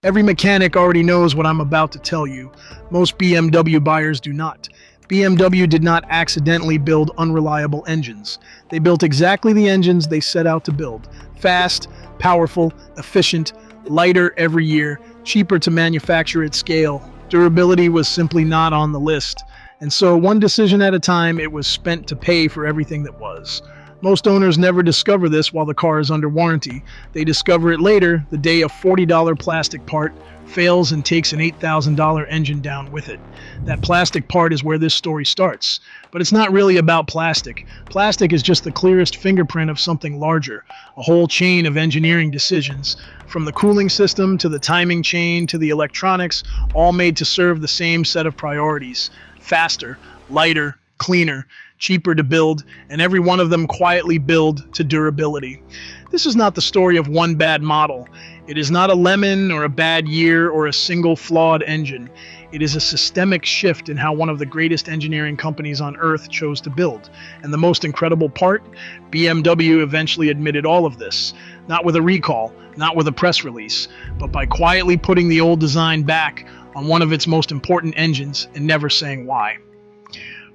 Every mechanic already knows what I'm about to tell you. Most BMW buyers do not. BMW did not accidentally build unreliable engines. They built exactly the engines they set out to build. Fast, powerful, efficient, lighter every year, cheaper to manufacture at scale. Durability was simply not on the list. And so, one decision at a time, it was spent to pay for everything that was. Most owners never discover this while the car is under warranty. They discover it later, the day a $40 plastic part fails and takes an $8,000 engine down with it. That plastic part is where this story starts. But it's not really about plastic. Plastic is just the clearest fingerprint of something larger, a whole chain of engineering decisions, from the cooling system to the timing chain to the electronics, all made to serve the same set of priorities: faster, lighter, cleaner, cheaper to build, and every one of them quietly build to durability. This is not the story of one bad model. It is not a lemon or a bad year or a single flawed engine. It is a systemic shift in how one of the greatest engineering companies on earth chose to build. And the most incredible part, BMW eventually admitted all of this. Not with a recall, not with a press release, but by quietly putting the old design back on one of its most important engines and never saying why.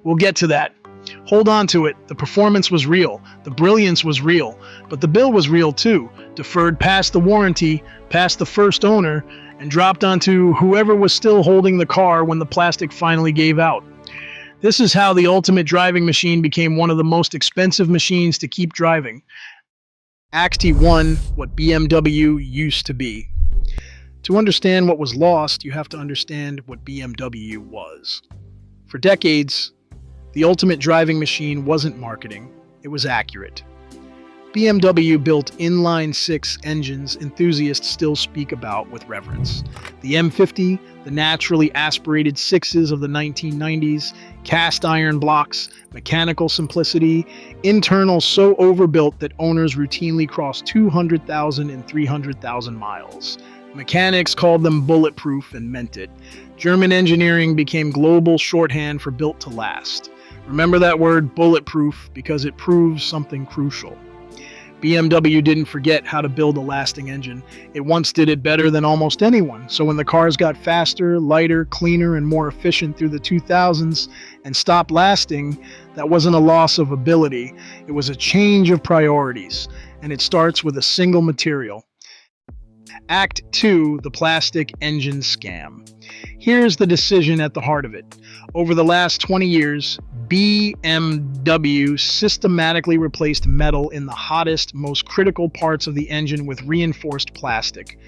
We'll get to that. Hold on to it. The performance was real. The brilliance was real. But the bill was real too. Deferred past the warranty, past the first owner, and dropped onto whoever was still holding the car when the plastic finally gave out. This is how the ultimate driving machine became one of the most expensive machines to keep driving. Act 1, what BMW used to be. To understand what was lost, you have to understand what BMW was. For decades, the ultimate driving machine wasn't marketing, it was accurate. BMW built inline-six engines enthusiasts still speak about with reverence. The M50, the naturally aspirated sixes of the 1990s, cast iron blocks, mechanical simplicity, internals so overbuilt that owners routinely crossed 200,000 and 300,000 miles. Mechanics called them bulletproof and meant it. German engineering became global shorthand for built to last. Remember that word bulletproof because it proves something crucial. BMW didn't forget how to build a lasting engine. It once did it better than almost anyone. So when the cars got faster, lighter, cleaner, and more efficient through the 2000s and stopped lasting, that wasn't a loss of ability. It was a change of priorities. And it starts with a single material. Act 2, the plastic engine scam. Here's the decision at the heart of it. Over the last 20 years, BMW systematically replaced metal in the hottest, most critical parts of the engine with reinforced plastic.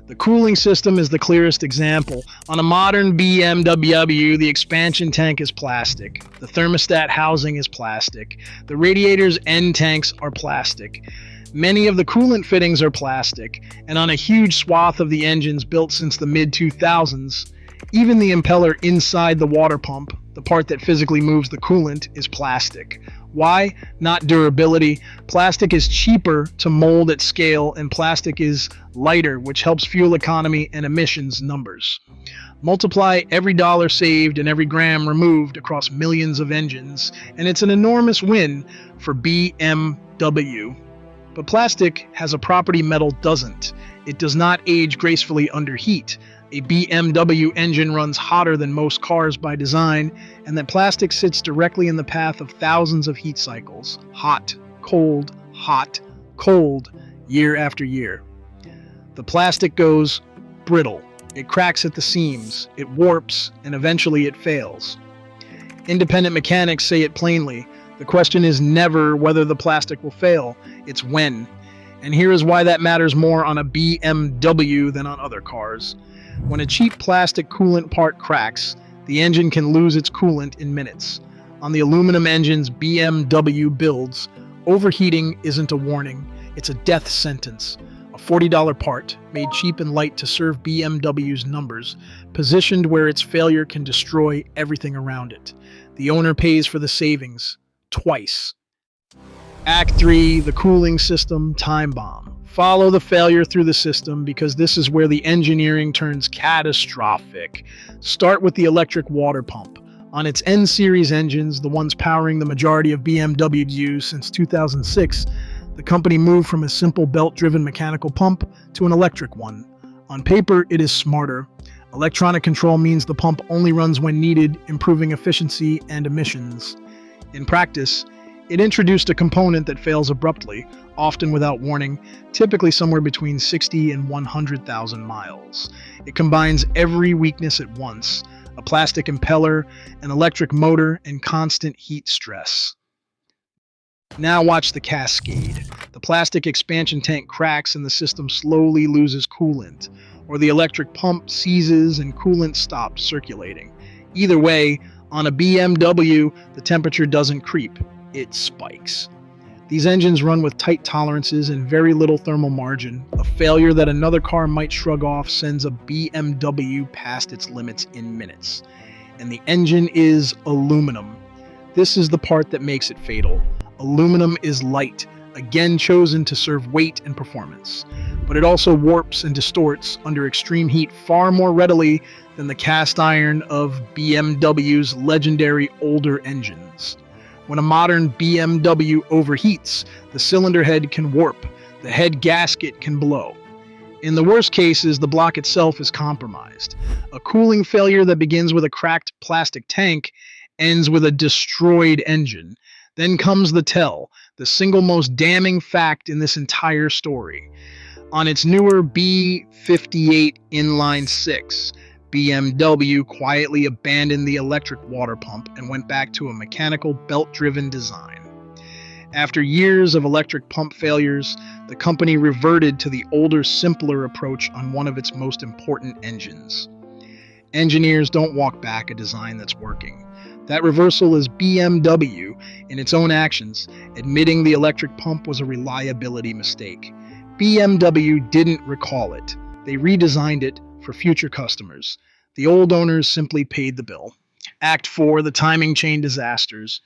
The cooling system is the clearest example. On a modern BMW, the expansion tank is plastic. The thermostat housing is plastic. The radiator's end tanks are plastic. Many of the coolant fittings are plastic, and on a huge swath of the engines built since the mid-2000s, even the impeller inside the water pump, the part that physically moves the coolant, is plastic. Why? Not durability. Plastic is cheaper to mold at scale, and plastic is lighter, which helps fuel economy and emissions numbers. Multiply every dollar saved and every gram removed across millions of engines, and it's an enormous win for BMW. But plastic has a property metal doesn't. It does not age gracefully under heat. A BMW engine runs hotter than most cars by design, and that plastic sits directly in the path of thousands of heat cycles. Hot, cold, year after year. The plastic goes brittle. It cracks at the seams, it warps, and eventually it fails. Independent mechanics say it plainly. The question is never whether the plastic will fail, it's when. And here is why that matters more on a BMW than on other cars. When a cheap plastic coolant part cracks, the engine can lose its coolant in minutes. On the aluminum engines BMW builds, overheating isn't a warning, it's a death sentence. A $40 part, made cheap and light to serve BMW's numbers, positioned where its failure can destroy everything around it. The owner pays for the savings. Twice. Act 3, the cooling system time bomb. Follow the failure through the system because this is where the engineering turns catastrophic. Start with the electric water pump. On its N-series engines, the ones powering the majority of BMWs since 2006, the company moved from a simple belt-driven mechanical pump to an electric one. On paper, it is smarter. Electronic control means the pump only runs when needed, improving efficiency and emissions. In practice, it introduced a component that fails abruptly, often without warning, typically somewhere between 60 and 100,000 miles. It combines every weakness at once: a plastic impeller, an electric motor, and constant heat stress. Now watch the cascade. The plastic expansion tank cracks and the system slowly loses coolant, or the electric pump seizes and coolant stops circulating. Either way, on a BMW, the temperature doesn't creep, it spikes. These engines run with tight tolerances and very little thermal margin. A failure that another car might shrug off sends a BMW past its limits in minutes. And the engine is aluminum. This is the part that makes it fatal. Aluminum is light, again chosen to serve weight and performance. But it also warps and distorts under extreme heat far more readily than the cast iron of BMW's legendary older engines. When a modern BMW overheats, the cylinder head can warp, the head gasket can blow. In the worst cases, the block itself is compromised. A cooling failure that begins with a cracked plastic tank ends with a destroyed engine. Then comes the tell, the single most damning fact in this entire story. On its newer B58 inline 6, BMW quietly abandoned the electric water pump and went back to a mechanical belt-driven design. After years of electric pump failures, the company reverted to the older, simpler approach on one of its most important engines. Engineers don't walk back a design that's working. That reversal is BMW, in its own actions, admitting the electric pump was a reliability mistake. BMW didn't recall it. They redesigned it for future customers. The old owners simply paid the bill. Act 4, the timing chain disasters.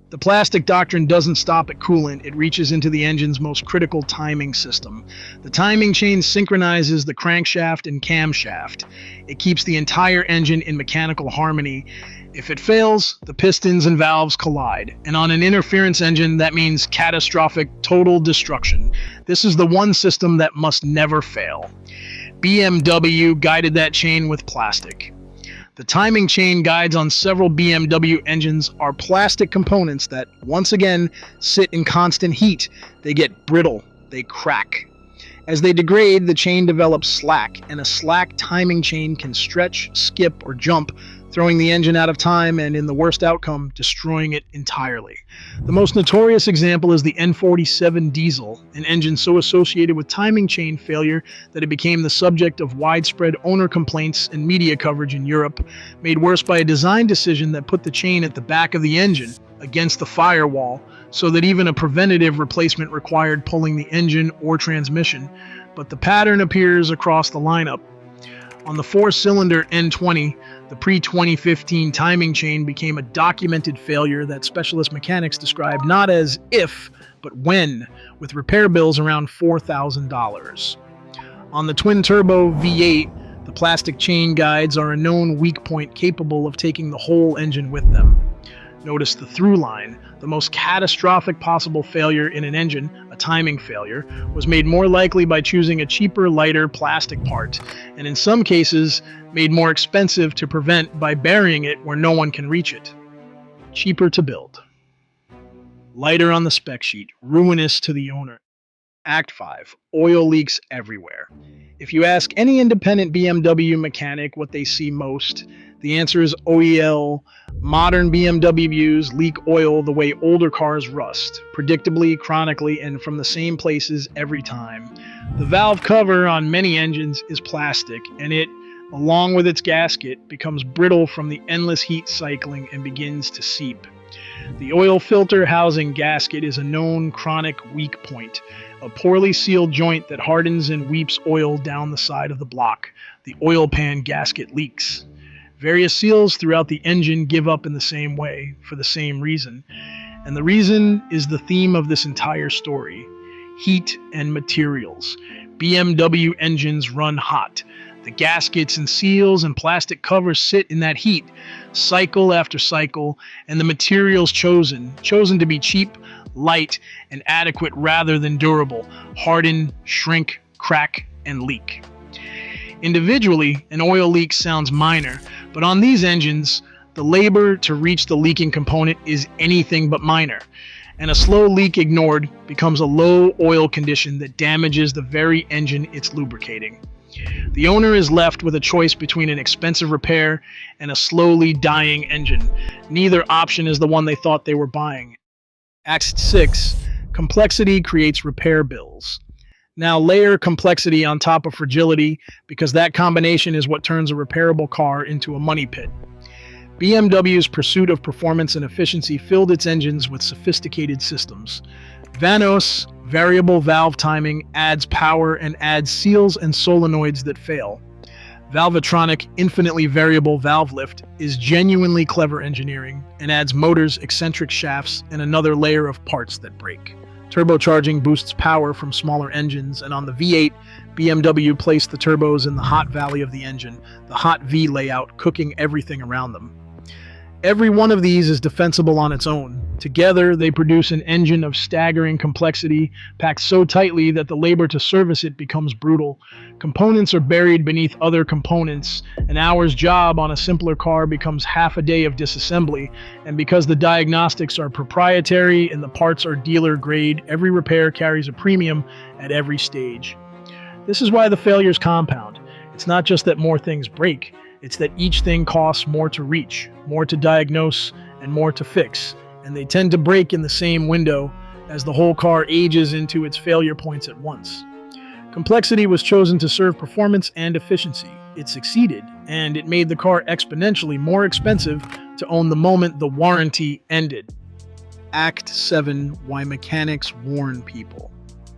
The plastic doctrine doesn't stop at coolant, it reaches into the engine's most critical timing system. The timing chain synchronizes the crankshaft and camshaft. It keeps the entire engine in mechanical harmony. If it fails, the pistons and valves collide. And on an interference engine, that means catastrophic, total destruction. This is the one system that must never fail. BMW guided that chain with plastic. The timing chain guides on several BMW engines are plastic components that, once again, sit in constant heat. They get brittle, they crack. As they degrade, the chain develops slack, and a slack timing chain can stretch, skip, or jump, throwing the engine out of time and, in the worst outcome, destroying it entirely. The most notorious example is the N47 diesel, an engine so associated with timing chain failure that it became the subject of widespread owner complaints and media coverage in Europe, made worse by a design decision that put the chain at the back of the engine against the firewall, so that even a preventative replacement required pulling the engine or transmission. But the pattern appears across the lineup. On the 4-cylinder N20, the pre-2015 timing chain became a documented failure that specialist mechanics described not as if, but when, with repair bills around $4,000. On the twin-turbo V8, the plastic chain guides are a known weak point capable of taking the whole engine with them. Notice the through line. The most catastrophic possible failure in an engine, a timing failure, was made more likely by choosing a cheaper, lighter plastic part, and in some cases, made more expensive to prevent by burying it where no one can reach it. Cheaper to build. Lighter on the spec sheet, ruinous to the owner. Act 5. Oil leaks everywhere. If you ask any independent BMW mechanic what they see most, the answer is OEL. Modern BMWs leak oil the way older cars rust, predictably, chronically, and from the same places every time. The valve cover on many engines is plastic, and it, along with its gasket, becomes brittle from the endless heat cycling and begins to seep. The oil filter housing gasket is a known chronic weak point, a poorly sealed joint that hardens and weeps oil down the side of the block. The oil pan gasket leaks. Various seals throughout the engine give up in the same way, for the same reason. And the reason is the theme of this entire story: heat and materials. BMW engines run hot. The gaskets and seals and plastic covers sit in that heat, cycle after cycle, and the materials chosen to be cheap, light, and adequate rather than durable, harden, shrink, crack, and leak. Individually, an oil leak sounds minor, but on these engines, the labor to reach the leaking component is anything but minor, and a slow leak ignored becomes a low oil condition that damages the very engine it's lubricating. The owner is left with a choice between an expensive repair and a slowly dying engine. Neither option is the one they thought they were buying. Act 6. Complexity creates repair bills. Now layer complexity on top of fragility, because that combination is what turns a repairable car into a money pit. BMW's pursuit of performance and efficiency filled its engines with sophisticated systems. VANOS, variable valve timing, adds power and adds seals and solenoids that fail. Valvetronic, infinitely variable valve lift, is genuinely clever engineering and adds motors, eccentric shafts, and another layer of parts that break. Turbocharging boosts power from smaller engines, and on the V8, BMW placed the turbos in the hot valley of the engine, the hot V layout, cooking everything around them. Every one of these is defensible on its own. Together, they produce an engine of staggering complexity, packed so tightly that the labor to service it becomes brutal. Components are buried beneath other components. An hour's job on a simpler car becomes half a day of disassembly, and because the diagnostics are proprietary and the parts are dealer grade, every repair carries a premium at every stage. This is why the failures compound. It's not just that more things break, it's that each thing costs more to reach, more to diagnose, and more to fix, and they tend to break in the same window as the whole car ages into its failure points at once. Complexity was chosen to serve performance and efficiency. It succeeded, and it made the car exponentially more expensive to own the moment the warranty ended. Act 7. Why mechanics warn people.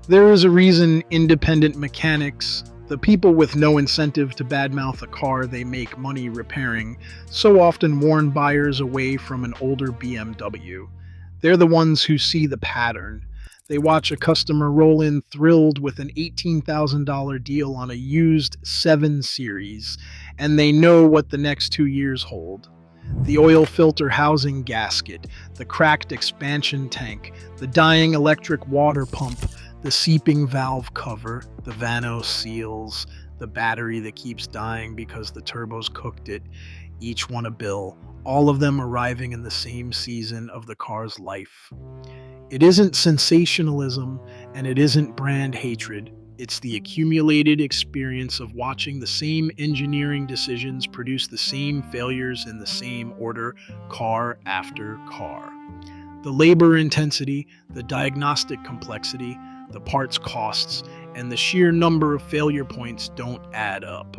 There is a reason independent mechanics, the people with no incentive to badmouth a car they make money repairing, so often warn buyers away from an older BMW. They're the ones who see the pattern. They watch a customer roll in thrilled with an $18,000 deal on a used 7 Series, and they know what the next 2 years hold. The oil filter housing gasket, the cracked expansion tank, the dying electric water pump, the seeping valve cover, the VANOS seals, the battery that keeps dying because the turbos cooked it, each one a bill, all of them arriving in the same season of the car's life. It isn't sensationalism and it isn't brand hatred. It's the accumulated experience of watching the same engineering decisions produce the same failures in the same order, car after car. The labor intensity, the diagnostic complexity, the parts costs, and the sheer number of failure points don't add up.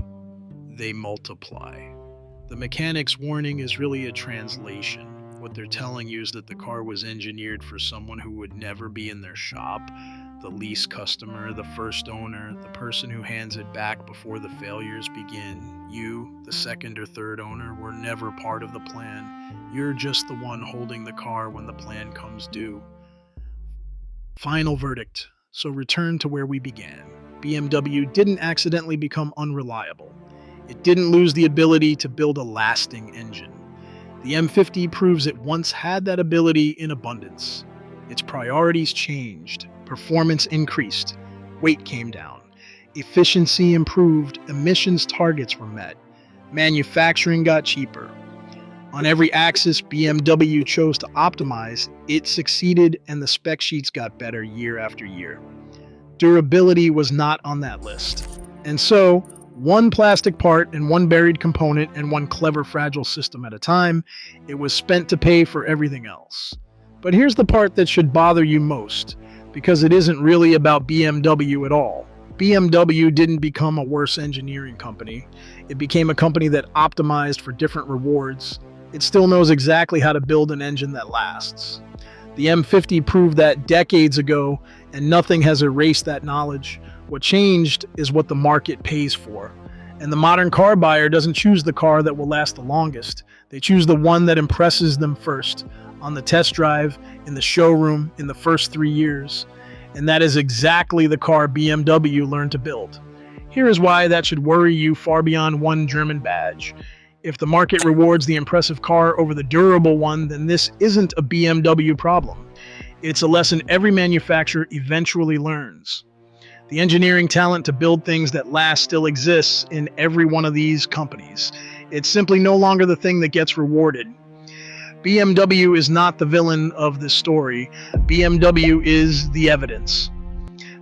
They multiply. The mechanic's warning is really a translation. What they're telling you is that the car was engineered for someone who would never be in their shop. The lease customer, the first owner, the person who hands it back before the failures begin. You, the second or third owner, were never part of the plan. You're just the one holding the car when the plan comes due. Final verdict. So return to where we began. BMW didn't accidentally become unreliable. It didn't lose the ability to build a lasting engine. The M50 proves it once had that ability in abundance. Its priorities changed. Performance increased. Weight came down. Efficiency improved. Emissions targets were met. Manufacturing got cheaper. On every axis BMW chose to optimize, it succeeded and the spec sheets got better year after year. Durability was not on that list. And so, one plastic part and one buried component and one clever fragile system at a time, it was spent to pay for everything else. But here's the part that should bother you most, because it isn't really about BMW at all. BMW didn't become a worse engineering company. It became a company that optimized for different rewards. It still knows exactly how to build an engine that lasts. The M50 proved that decades ago, and nothing has erased that knowledge. What changed is what the market pays for. And the modern car buyer doesn't choose the car that will last the longest. They choose the one that impresses them first, on the test drive, in the showroom, in the first 3 years. And that is exactly the car BMW learned to build. Here is why that should worry you far beyond one German badge. If the market rewards the impressive car over the durable one, then this isn't a BMW problem. It's a lesson every manufacturer eventually learns. The engineering talent to build things that last still exists in every one of these companies. It's simply no longer the thing that gets rewarded. BMW is not the villain of this story. BMW is the evidence.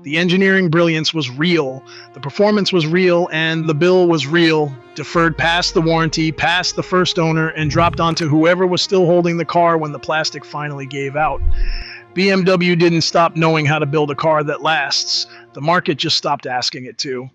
The engineering brilliance was real, the performance was real, and the bill was real, deferred past the warranty, past the first owner, and dropped onto whoever was still holding the car when the plastic finally gave out. BMW didn't stop knowing how to build a car that lasts. The market just stopped asking it to.